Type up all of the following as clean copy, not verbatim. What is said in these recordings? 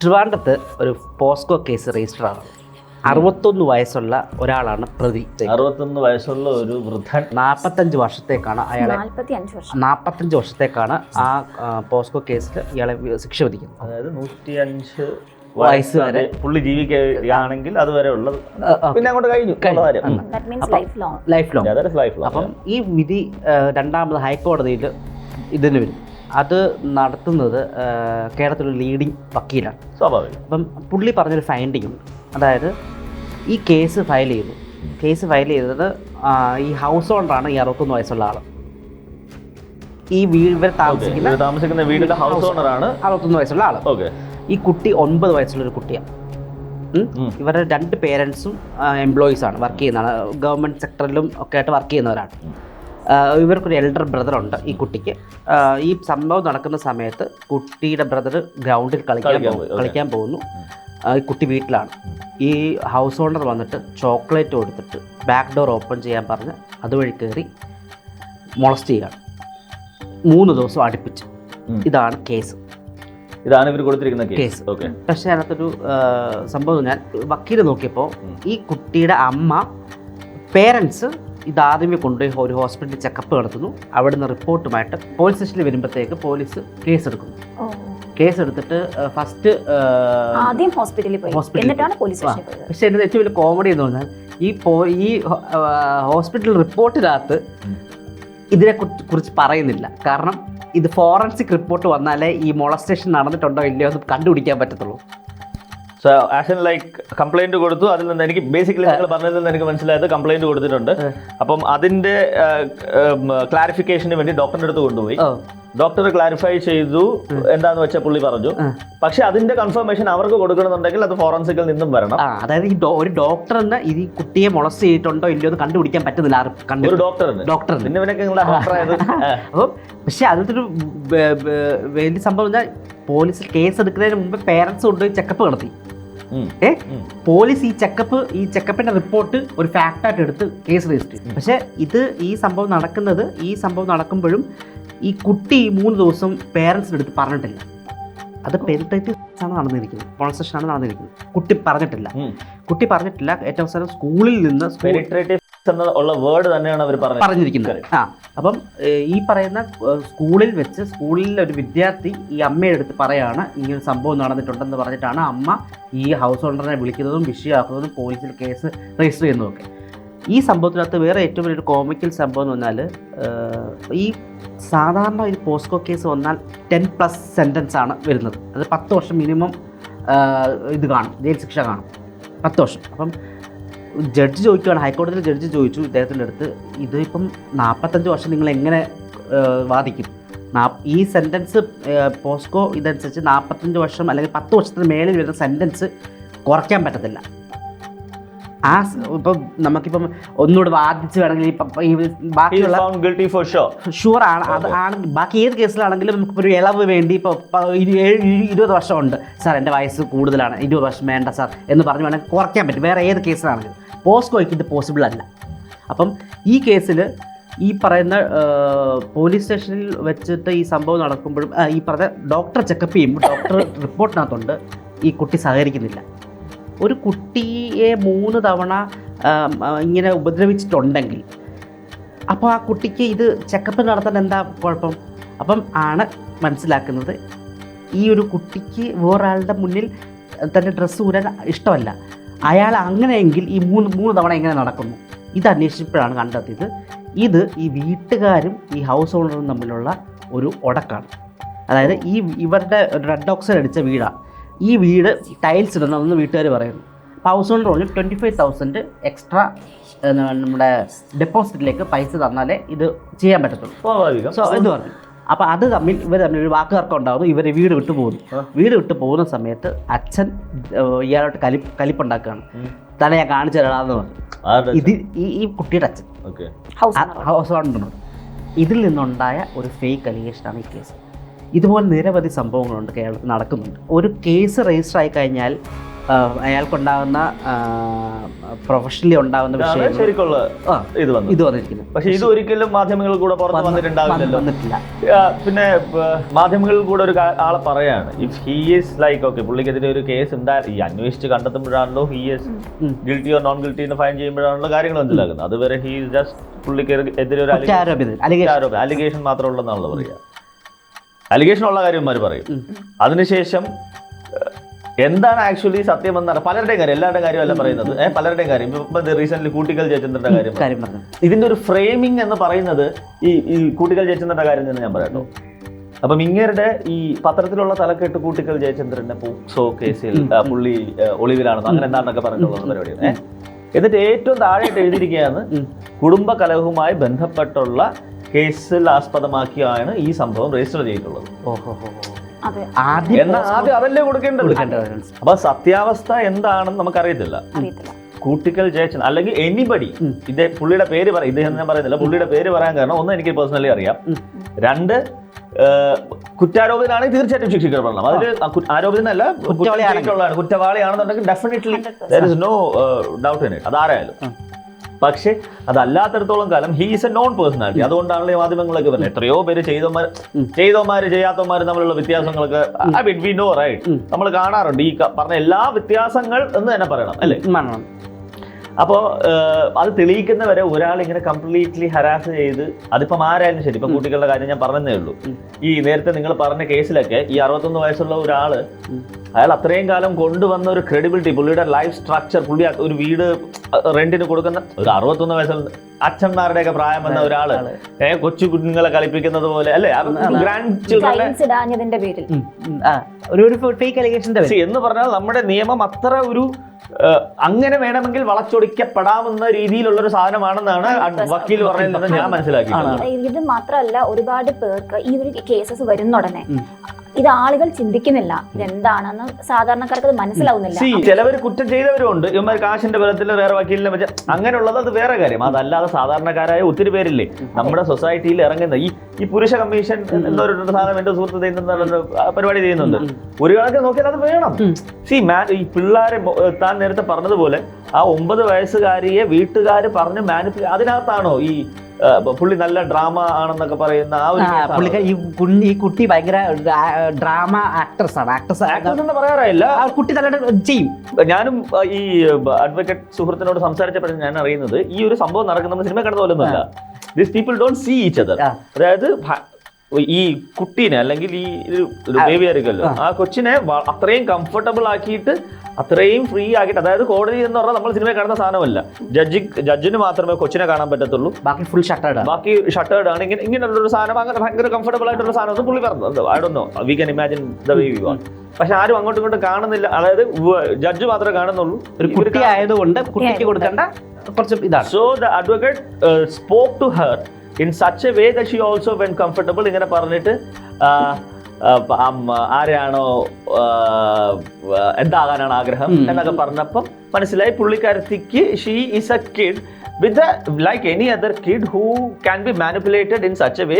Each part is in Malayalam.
ട്രിവാൻഡ്രത്ത് ഒരു പോസ്കോ കേസ് രജിസ്റ്റർ ആണ്. 61 വയസ്സുള്ള ഒരാളാണ് പ്രതി. 61 വയസ്സുള്ള ഒരു വൃദ്ധൻ 45 വർഷത്തേക്കാണ് അയാളെ 45 വർഷത്തേക്കാണ് ആ പോസ്കോ കേസിൽ ഇയാളെ ശിക്ഷ വിധിക്കുന്നത്. അതായത് 105 വയസ്സ് വരെ പുള്ളി ജീവിക്കുകയാണെങ്കിൽ അതുവരെ ഉള്ളത് പിന്നെ അങ്ങോട്ട് കഴിഞ്ഞു. Life long. അപ്പം ഈ വിധി രണ്ടാമത് ഹൈക്കോടതിയിൽ ഇതിന് വരും. അത് നടത്തുന്നത് കേരളത്തിലൊരു ലീഡിങ് വക്കീലാണ്. സ്വാഭാവികം. അപ്പം പുള്ളി പറഞ്ഞൊരു ഫൈൻഡിങ് ഉണ്ട്. അതായത് ഈ കേസ് ഫയൽ ചെയ്തത് ഈ ഹൗസ് ഓണറാണ് ഈ 61 വയസ്സുള്ള ആൾ. ഈ ഇവർ താമസിക്കുന്ന വീടിന്റെ ഹൗസ് ഓണറാണ് 61 വയസ്സുള്ള ആൾ. ഈ കുട്ടി 9 വയസ്സുള്ളൊരു കുട്ടിയാണ്. ഇവരുടെ 2 പേരൻസും എംപ്ലോയീസ് ആണ്, വർക്ക് ചെയ്യുന്നതാണ്, ഗവൺമെൻറ് സെക്ടറിലും ഒക്കെ ആയിട്ട് വർക്ക് ചെയ്യുന്നവരാണ്. ഇവർക്കൊരു എൽഡർ ബ്രദറുണ്ട് ഈ കുട്ടിക്ക്. ഈ സംഭവം നടക്കുന്ന സമയത്ത് കുട്ടിയുടെ ബ്രദർ ഗ്രൗണ്ടിൽ കളിക്കാൻ പോകുന്നു. ഈ കുട്ടി വീട്ടിലാണ്. ഈ ഹൗസ് ഓണർ വന്നിട്ട് ചോക്ലേറ്റ് കൊടുത്തിട്ട് ബാക്ക് ഡോർ ഓപ്പൺ ചെയ്യാൻ പറഞ്ഞ് അതുവഴി കയറി മൊളസ്റ്റ് ചെയ്യുകയാണ് 3 ദിവസം അടുപ്പിച്ച്. ഇതാണ് കേസ്. ഇതാണ് ഇവർ കൊടുത്തിരിക്കുന്ന കേസ്. പക്ഷേ അതിനകത്തൊരു സംഭവം, ഞാൻ വക്കീൽ നോക്കിയപ്പോൾ ഈ കുട്ടിയുടെ അമ്മ പേരൻസ് ഇതാദ്യമേ കൊണ്ടുപോയി ഒരു ഹോസ്പിറ്റലിൽ ചെക്കപ്പ് നടത്തുന്നു. അവിടുന്ന് റിപ്പോർട്ടുമായിട്ട് പോലീസ് സ്റ്റേഷനിൽ വരുമ്പോഴത്തേക്ക് പോലീസ് കേസെടുക്കുന്നു. കേസെടുത്തിട്ട് ഫസ്റ്റ് ഹോസ്പിറ്റലിൽ പോയി. പക്ഷെ എൻ്റെ ഏറ്റവും വലിയ കോമഡി എന്ന് പറഞ്ഞാൽ ഈ ഹോസ്പിറ്റൽ റിപ്പോർട്ടിനകത്ത് ഇതിനെ കുറിച്ച് പറയുന്നില്ല. കാരണം ഇത് ഫോറൻസിക് റിപ്പോർട്ട് വന്നാലേ ഈ മൊളസ്റ്റേഷൻ നടന്നിട്ടുണ്ടോ ഇല്ലയോ എന്ന് കണ്ടുപിടിക്കാൻ പറ്റത്തുള്ളൂ. So as an like complaint കൊടുത്തു. അതിൽ നിന്ന് എനിക്ക് ബേസിക്കലി നിങ്ങൾ പറഞ്ഞതിൽ നിന്ന് എനിക്ക് മനസ്സിലായത് കംപ്ലൈന്റ് കൊടുത്തിട്ടുണ്ട്. അപ്പം അതിന്റെ ക്ലാരിഫിക്കേഷന് വേണ്ടി ഡോക്ടറിന്റെ അടുത്ത് കൊണ്ടുപോയി. ഡോക്ടർ ക്ലാരിഫൈ ചെയ്തു എന്താന്ന് വെച്ചാൽ പുള്ളി പറഞ്ഞു. പക്ഷെ അതിന്റെ കൺഫർമേഷൻ അവർക്ക് കൊടുക്കണമെന്നുണ്ടെങ്കിൽ അത് ഫോറൻസിക്കിൽ നിന്നും വരണം. അതായത് ഈ ഒരു ഡോക്ടറിന് ഈ കുട്ടിയെ മൊളസ്റ്റ് ചെയ്തിട്ടുണ്ടോ ഇല്ലയോ എന്ന് കണ്ടുപിടിക്കാൻ പറ്റുന്നില്ല. ഒരു ഡോക്ടറിന് പിന്നെ അപ്പം പക്ഷെ അതിനൊരു വലിയ സംഭവം, പോലീസിൽ കേസ് എടുക്കുന്നതിന് മുമ്പ് പേരൻസ് കൊണ്ടുപോയി ചെക്കപ്പ് നടത്തി. പോലീസ് ഈ ചെക്കപ്പിന്റെ റിപ്പോർട്ട് ഒരു ഫാക്ടായിട്ട് എടുത്ത് കേസ് രജിസ്റ്റർ ചെയ്തു. പക്ഷെ ഈ സംഭവം നടക്കുമ്പോഴും ഈ കുട്ടി 3 ദിവസം പേരൻസിൻ്റെ അടുത്ത് പറഞ്ഞിട്ടില്ല. അത് പെനിട്രേറ്റീവ് ആണ് നടന്നിരിക്കുന്നത്, കോൺസെഷനാണ് നടന്നിരിക്കുന്നത്. കുട്ടി പറഞ്ഞിട്ടില്ല. ഏറ്റവും അവസാനം സ്കൂളിൽ നിന്ന് ഉള്ള വേർഡ് തന്നെയാണ് അവർ പറഞ്ഞിരിക്കുന്നത്. അപ്പം ഈ പറയുന്ന സ്കൂളിൽ ഒരു വിദ്യാർത്ഥി ഈ അമ്മയുടെ അടുത്ത് പറയാണ് ഇങ്ങനെ സംഭവം നടന്നിട്ടുണ്ടെന്ന് പറഞ്ഞിട്ടാണ് അമ്മ ഈ ഹൗസ് ഓണറിനെ വിളിക്കുന്നതും വിഷയമാക്കുന്നതും പോലീസിൽ കേസ് രജിസ്റ്റർ ചെയ്യുന്നതൊക്കെ. ഈ സംഭവത്തിനകത്ത് വേറെ ഏറ്റവും വലിയൊരു കോമിക്കൽ സംഭവം എന്ന് പറഞ്ഞാൽ, ഈ സാധാരണ ഒരു പോസ്കോ കേസ് വന്നാൽ 10+ സെൻറ്റൻസ് ആണ് വരുന്നത്. അത് 10 വർഷം മിനിമം ഇത് കാണും, ജയിൽ ശിക്ഷ കാണും, 10 വർഷം. അപ്പം ജഡ്ജ് ചോദിക്കുകയാണ്, ഹൈക്കോടതിയിൽ ജഡ്ജ് ചോദിച്ചു ഇദ്ദേഹത്തിൻ്റെ അടുത്ത്, ഇതിപ്പം 45 വർഷം നിങ്ങൾ എങ്ങനെ വാദിക്കും? ഈ സെൻറ്റൻസ് പോസ്കോ ഇതനുസരിച്ച് 45 വർഷം അല്ലെങ്കിൽ 10 വർഷത്തിന് മേളിൽ വരുന്ന സെൻറ്റൻസ് കുറയ്ക്കാൻ പറ്റത്തില്ല. ഇപ്പം നമുക്കിപ്പം ഒന്നുകൂടെ വാദിച്ച് വേണമെങ്കിൽ ബാക്കിയുള്ള ഷുവർ ആണ് ബാക്കി ഏത് കേസിലാണെങ്കിലും നമുക്കിപ്പോൾ ഒരു ഇളവ് വേണ്ടി ഇപ്പോൾ 20 വർഷമുണ്ട് സാർ, എൻ്റെ വയസ്സ് കൂടുതലാണ്, 20 വർഷം വേണ്ട സാർ എന്ന് പറഞ്ഞ് വേണമെങ്കിൽ കുറയ്ക്കാൻ പറ്റും വേറെ ഏത് കേസിലാണെങ്കിലും. പോസ്കോയ്ക്ക് ഇത് പോസിബിൾ അല്ല. അപ്പം ഈ കേസിൽ ഈ പറയുന്ന പോലീസ് സ്റ്റേഷനിൽ വെച്ചിട്ട് ഈ സംഭവം നടക്കുമ്പോഴും ഈ പറഞ്ഞ ഡോക്ടർ ചെക്കപ്പ് ചെയ്യുമ്പോൾ ഡോക്ടർ റിപ്പോർട്ടിനകത്തുണ്ട് ഈ കുട്ടി സഹകരിക്കുന്നില്ല. ഒരു കുട്ടിയെ 3 തവണ ഇങ്ങനെ ഉപദ്രവിച്ചിട്ടുണ്ടെങ്കിൽ അപ്പോൾ ആ കുട്ടിക്ക് ഇത് ചെക്കപ്പ് നടത്താൻ എന്താ കുഴപ്പം? അപ്പം ആണ് മനസ്സിലാക്കുന്നത് ഈ ഒരു കുട്ടിക്ക് വേറൊരാളുടെ മുന്നിൽ തൻ്റെ ഡ്രസ്സ് ഊരാൻ ഇഷ്ടമല്ല. അയാൾ അങ്ങനെയെങ്കിൽ ഈ 3 തവണ എങ്ങനെ നടക്കുന്നു? ഇത് അന്വേഷിച്ചപ്പോഴാണ് കണ്ടെത്തിയത് ഈ വീട്ടുകാരും ഈ ഹൗസ് ഓണറും തമ്മിലുള്ള ഒരു ഉടക്കാണ്. അതായത് ഇവരുടെ റെഡ് ഓക്സൈഡ് അടിച്ച വീടാണ്. ഈ വീട് ടൈൽസ് ഇടണമെന്ന് വീട്ടുകാർ പറയുന്നു. ഹൗസ് ഓണർ പറഞ്ഞു 25,000 എക്സ്ട്രാ നമ്മുടെ ഡെപ്പോസിറ്റിലേക്ക് പൈസ തന്നാലേ ഇത് ചെയ്യാൻ പറ്റത്തുള്ളൂ. സോ ഇത് പറഞ്ഞു. അപ്പോൾ ഇവർ തമ്മിൽ ഒരു വാക്കുതർക്കം ഉണ്ടാകുന്നു. ഇവർ വീട് വിട്ടു പോകുന്ന സമയത്ത് അച്ഛൻ ഇയാളോട്ട് കലിപ്പുണ്ടാക്കുകയാണ്. തന്നെ ഞാൻ കാണിച്ചു തരാമെന്ന് പറഞ്ഞു. ഇത് ഈ കുട്ടിയുടെ അച്ഛൻ ഹൗസ് ഓണറിനോട്. ഇതിൽ നിന്നുണ്ടായ ഒരു ഫേക്ക് അലിഗേഷനാണ് ഈ കേസ്. ഇതുപോലെ നിരവധി സംഭവങ്ങളുണ്ട് കേരളത്തിൽ നടക്കുന്നുണ്ട്. ഒരു കേസ് രജിസ്റ്റർ ആയി കഴിഞ്ഞാൽ അയാൾക്കുണ്ടാകുന്ന പ്രൊഫഷണലി ഉണ്ടാകുന്ന വിഷയം ശരിക്കുള്ള ഇത് വന്നിരിക്കുന്നു. പക്ഷെ ഇത് ഒരിക്കലും മാധ്യമങ്ങളിൽ കൂടെ പുറത്ത് വന്നിട്ടില്ല. പിന്നെ മാധ്യമങ്ങളിൽ കൂടെ ഒരു ആളെ പറയാണ്, if he is like okay പുള്ളിക്കെതിരെ ഒരു കേസ് ഉണ്ടായി, ഈ അന്വേഷിച്ച് കണ്ടെത്തുമ്പോഴാണല്ലോ he is guilty or non guilty എന്ന് ഫൈൻ ചെയ്യുമ്പോഴാണല്ലോ കാര്യങ്ങൾ മനസ്സിലാക്കുന്നത്. അതുവരെ ഹി ഈസ് ജസ്റ്റ് പുള്ളിക്കെതിരെ ഒരു അലിഗേഷൻ മാത്രമുള്ളതെന്നാണല്ലോ പറയുക. അലിഗേഷൻ ഉള്ള കാര്യന്മാർ പറയും. അതിനുശേഷം എന്താണ് ആക്ച്വലി സത്യം എന്നാണ് പലരുടെയും കാര്യം, എല്ലാവരുടെയും കാര്യമല്ല പറയുന്നത്, പലരുടെയും കാര്യം. ഇപ്പം റീസെന്റ് കൂട്ടിക്കൽ ജയചന്ദ്രന്റെ കാര്യം, ഇതിന്റെ ഒരു ഫ്രെയിമിംഗ് എന്ന് പറയുന്നത് ഈ കൂട്ടിക്കൽ ജയചന്ദ്രന്റെ കാര്യം തന്നെ ഞാൻ പറയാട്ടോ. അപ്പം ഇങ്ങരുടെ ഈ പത്രത്തിലുള്ള തലക്കെട്ട് കൂട്ടിക്കൽ ജയചന്ദ്രന്റെ പോക്സോ കേസിൽ പുള്ളി ഒളിവിലാണെന്ന് അങ്ങനെ എന്താണെന്നൊക്കെ പറഞ്ഞിട്ടുള്ള പരിപാടിയാണ്. എന്നിട്ട് ഏറ്റവും താഴെയായിട്ട് എഴുതിയിരിക്കുകയാണ്, കുടുംബ കലഹവുമായി ബന്ധപ്പെട്ടുള്ള കേസിൽ ആസ്പദമാക്കിയാണ് ഈ സംഭവം രജിസ്റ്റർ ചെയ്തിട്ടുള്ളത്. ആദ്യം അതല്ലേ കൊടുക്കേണ്ടത്. അപ്പൊ സത്യാവസ്ഥ എന്താണെന്ന് നമുക്കറിയത്തില്ല. കൂട്ടിക്കൽ ജയചന്ദ്രൻ അല്ലെങ്കിൽ എനിബഡി പുള്ളിയുടെ പേര് പറയും, ഇദ്ദേഹം ഞാൻ പറയുന്നില്ല, പുള്ളിയുടെ പേര് പറയാൻ കാരണം ഒന്ന് എനിക്ക് പേഴ്സണലി അറിയാം, രണ്ട് കുറ്റാരോപിതനാണെങ്കിൽ തീർച്ചയായിട്ടും ശിക്ഷിക്കപ്പെടണം. അതിൽ ആരോപിതനല്ല കുറ്റവാളിയാണെന്നുണ്ടെങ്കിൽ definitely there is no doubt in it, അതാരായാലും. പക്ഷെ അതല്ലാത്തടത്തോളം കാലം he is a non personality. അതുകൊണ്ടാണല്ലോ ഈ മാധ്യമങ്ങളൊക്കെ പറയുന്നത് എത്രയോ പേര് ചെയ്തവന്മാര് ചെയ്യാത്തവന്മാര് തമ്മിലുള്ള വ്യത്യാസങ്ങളൊക്കെ I mean we know right, നമ്മൾ കാണാറുണ്ട്. ഈ പറഞ്ഞ എല്ലാ വ്യത്യാസങ്ങൾ എന്ന് തന്നെ പറയണം അല്ലേ. അപ്പോൾ അത് തെളിയിക്കുന്നവരെ ഒരാൾ ഇങ്ങനെ കംപ്ലീറ്റ്ലി ഹരാസ് ചെയ്ത്, അതിപ്പം ആരായാലും ശരി, ഇപ്പം കുട്ടികളുടെ കാര്യം ഞാൻ പറഞ്ഞതേ ഉള്ളൂ. ഈ നേരത്തെ നിങ്ങൾ പറഞ്ഞ കേസിലൊക്കെ ഈ 61 വയസ്സുള്ള ഒരാള്, അയാൾ അത്രയും കാലം കൊണ്ടുവന്ന ഒരു ക്രെഡിബിലിറ്റി, പുള്ളിയുടെ ലൈഫ് സ്ട്രക്ചർ, പുള്ളി ഒരു വീട് റെന്റിന് കൊടുക്കുന്ന ഒരു 61 വയസ്സുള്ള അച്ഛന്മാരുടെയൊക്കെ പ്രായം വന്ന ഒരാള് കൊച്ചു കുഞ്ഞുങ്ങളെ കളിപ്പിക്കുന്നത് പോലെ അല്ലെ, ഗ്രാൻഡ് ചിൽഡ്രനെ എന്ന് പറഞ്ഞാൽ നമ്മുടെ നിയമം അത്ര ഒരു അങ്ങനെ വേണമെങ്കിൽ വളച്ചൊടിക്കപ്പെടാവുന്ന രീതിയിലുള്ള ഒരു സാധനമാണെന്നാണ് വക്കീൽ പറയുന്നത് ഞാൻ മനസ്സിലാക്കി. ഇത് മാത്രമല്ല, ഒരുപാട് പേർക്ക് ഈ ഒരു കേസസ് വരുന്നുടനെ ഇത് ആളുകൾ ചിന്തിക്കുന്നില്ല, ഇതെന്താണെന്ന് സാധാരണക്കാർക്ക് മനസ്സിലാവുന്നില്ല. ചിലവർ കുറ്റം ചെയ്തവരുണ്ട്, ഇവന്മാർ കാശിന്റെ ബലത്തിൽ വേറെ വക്കീലിനെ വെച്ച് അങ്ങനെയുള്ളത് അത് വേറെ കാര്യം. അതല്ലാതെ സാധാരണക്കാരായ ഒത്തിരി പേരില്ലേ നമ്മുടെ സൊസൈറ്റിയിൽ ഇറങ്ങുന്ന ഈ പുരുഷ കമ്മീഷൻ എന്നൊരു സാധനം എന്റെ സുഹൃത്ത് ചെയ്യുന്ന പരിപാടി ചെയ്യുന്നുണ്ട്. ഒരു കണക്ക് നോക്കിയാൽ അത് വേണം. ഈ പിള്ളേരെ താൻ നേരത്തെ പറഞ്ഞതുപോലെ ആ 9 വയസ്സുകാരിയെ വീട്ടുകാർ പറഞ്ഞ് അതിനകത്താണോ ഈ പുള്ളി നല്ല ഡ്രാമ ആണെന്നൊക്കെ പറയുന്ന ആ ഒരു ഈ കുട്ടി ഭയങ്കര ഡ്രാമ ആക്ട്രസ് ആണ്. ആക്ട്രസ് എന്ന് പറയാറില്ല, കുട്ടി നല്ല ചെയ്യും. ഞാനും ഈ അഡ്വക്കേറ്റ് സുഹൃത്തിനോട് സംസാരിച്ചപ്പോഴും ഞാൻ അറിയുന്നത് ഈ ഒരു സംഭവം നടക്കുന്ന സിനിമ കണ്ട പോലൊന്നുമല്ല. These people don't see each other. അതായത് ഈ കുട്ടീനെ അല്ലെങ്കിൽ ഈ ഒരു ബേബി ആയിരിക്കുമല്ലോ, ആ കൊച്ചിനെ അത്രയും കംഫർട്ടബിൾ ആക്കിയിട്ട് അത്രയും ഫ്രീ ആക്കിയിട്ട്, അതായത് കോടതി എന്ന് പറഞ്ഞാൽ നമ്മൾ സിനിമ കാണുന്ന സാധനമല്ല. ജഡ്ജിന് മാത്രമേ കൊച്ചിനെ കാണാൻ പറ്റത്തുള്ളൂ, ബാക്കി ഫുൾ ഷട്ടേർഡ് ആണ്. ഇങ്ങനെയുള്ളൊരു സാധനം അങ്ങനെ ഭയങ്കര കംഫർട്ടബിൾ ആയിട്ടുള്ള സാധനം ഒന്നും പുള്ളി പറഞ്ഞത് I don't know, we can imagine the way we want. പക്ഷെ ആരും അങ്ങോട്ടും ഇങ്ങോട്ടും കാണുന്നില്ല. അതായത് ജഡ്ജ് മാത്രമേ കാണുന്നുള്ളൂ. ഒരു കുട്ടി ആയതുകൊണ്ട് കുട്ടിക്ക് കൊടുക്കേണ്ട കുറച്ച് ഇതാണ്. So the advocate spoke to her in such a way that she also went comfortable. ഇങ്ങനെ പറഞ്ഞിട്ട് ആരെയാണോ എന്താകാനാണ് ആഗ്രഹം എന്നൊക്കെ പറഞ്ഞപ്പം മനസ്സിലായി പുള്ളിക്കാരത്തിക്ക് she is a kid with like any other kid who can be manipulated in such a way.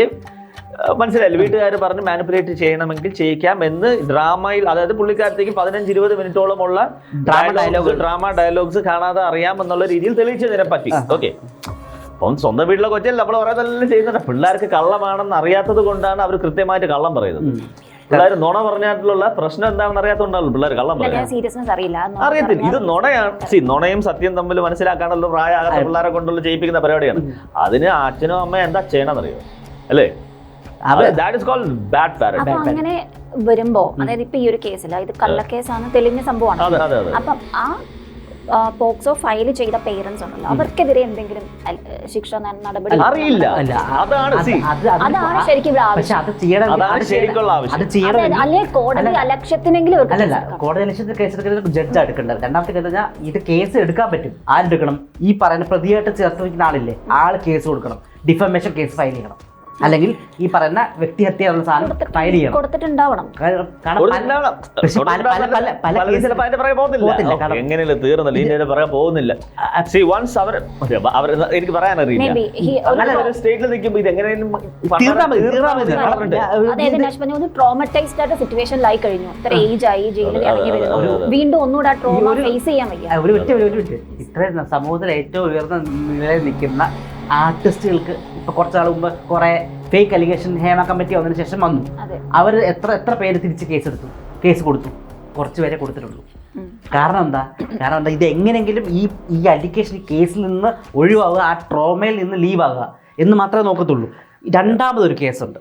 മനസ്സിലായില്ല, വീട്ടുകാർ പറഞ്ഞ് മാനിപ്പുലേറ്റ് ചെയ്യണമെങ്കിൽ ചെയ്യിക്കാം എന്ന് ഡ്രാമയിൽ, അതായത് പുള്ളിക്കാരത്തേക്ക് 15-20 മിനിറ്റോളമുള്ള ഡ്രാമ ഡയലോഗ്സ് കാണാതെ അറിയാമെന്നുള്ള രീതിയിൽ തെളിയിച്ചതിനെ പറ്റി. ഓക്കെ, അപ്പം സ്വന്തം വീട്ടിലെ കൊച്ചല്ല നമ്മൾ പറയുന്നതെല്ലാം ചെയ്യുന്നുണ്ട്. പിള്ളേർക്ക് കള്ളമാണെന്ന് അറിയാത്തത് കൊണ്ടാണ് അവർ കൃത്യമായിട്ട് കള്ളം പറയുന്നത്. പിള്ളേർ നുണ പറഞ്ഞായിട്ടുള്ള പ്രശ്നം എന്താണെന്ന് അറിയാത്തതുകൊണ്ടാണല്ലോ പിള്ളേർ കള്ളം പറയുന്നത്. അറിയത്തില്ല, ഇത് നുണയാണ്. നുണയും സത്യം തമ്മിൽ മനസ്സിലാക്കാനുള്ള പ്രായമാകാത്ത പിള്ളേരെ കൊണ്ടുള്ള ചെയ്യിപ്പിക്കുന്ന പരിപാടിയാണ്. അതിന് അച്ഛനും അമ്മയും എന്താ ചെയ്യണമെന്നറിയോ അല്ലേ? That is called bad parenting. അങ്ങനെ വരുമ്പോ, അതായത് ഇപ്പൊ ഈ ഒരു കേസില്ല, ഇത് കള്ളക്കേസാണ്, തെളിഞ്ഞ സംഭവമാണ്. അപ്പം ആ പോക്സോ ഫയൽ ചെയ്ത പേരൻസ് ഉണ്ടല്ലോ, അവർക്കെതിരെ എന്തെങ്കിലും ശിക്ഷ നടപടി അറിയില്ല. അതാണ് ശരിക്കും അല്ലെ കോടതി അലക്ഷ്യത്തിനെങ്കിലും കോടതി അലക്ഷ്യത്തിന് കേസ് എടുക്കുന്ന ജഡ്ജ് എടുക്കേണ്ടത്. രണ്ടാമത്തെ കേസ് കഴിഞ്ഞാൽ ഇത് കേസ് എടുക്കാൻ പറ്റും. ആരെടുക്കണം? ഈ പറയുന്ന പ്രതിയായിട്ട് ചേർത്ത് വയ്ക്കുന്ന ആളില്ലേ, ആള് കേസ് കൊടുക്കണം, ഡിഫമേഷൻ കേസ് ഫയൽ ചെയ്യണം. അല്ലെങ്കിൽ ഈ പറയുന്ന വ്യക്തിഹത്യ എന്ന സാധനം ഫയൽ ചെയ്യണം. കൊടുത്തിട്ടുണ്ടാവണം. എങ്ങനെയല്ല തീർന്നില്ല, ഇതിന്റെ പറയാൻ പോകുന്നില്ല. എനിക്ക് പറയാനറിയില്ല, സ്റ്റേറ്റിൽ നിൽക്കുമ്പോ ഇത് എങ്ങനെയും ട്രോമറ്റൈസ്ഡ് ആയിട്ട് സിറ്റുവേഷനിലായി കഴിഞ്ഞു, ഇത്ര ഏജ് ആയി, ജയിലിൽ ഇറങ്ങി വരുന്നു, വീണ്ടും ഒന്നുകൂടെ ആ ട്രോമ ഫേസ് ചെയ്യാൻ വയ്യ. ഇത്രയും സമൂഹത്തിൽ ഏറ്റവും ഉയർന്ന നിലയിൽ നിൽക്കുന്ന ആർട്ടിസ്റ്റുകൾക്ക് ഇപ്പൊ കുറച്ചാൾ മുമ്പ് കുറെ ഫേക്ക് അലിഗേഷൻ ഹേമ കമ്മിറ്റി വന്നതിന് ശേഷം വന്നു. അവർ എത്ര പേര് തിരിച്ച് കേസ് കൊടുത്തു? കുറച്ച് പേരെ കൊടുത്തിട്ടുള്ളൂ. കാരണം എന്താ ഇത് എങ്ങനെയെങ്കിലും ഈ അലിഗേഷൻ കേസിൽ നിന്ന് ഒഴിവാകുക, ആ ട്രോമയിൽ നിന്ന് ലീവ് ആകുക എന്ന് മാത്രമേ നോക്കത്തുള്ളൂ. രണ്ടാമതൊരു കേസുണ്ട്,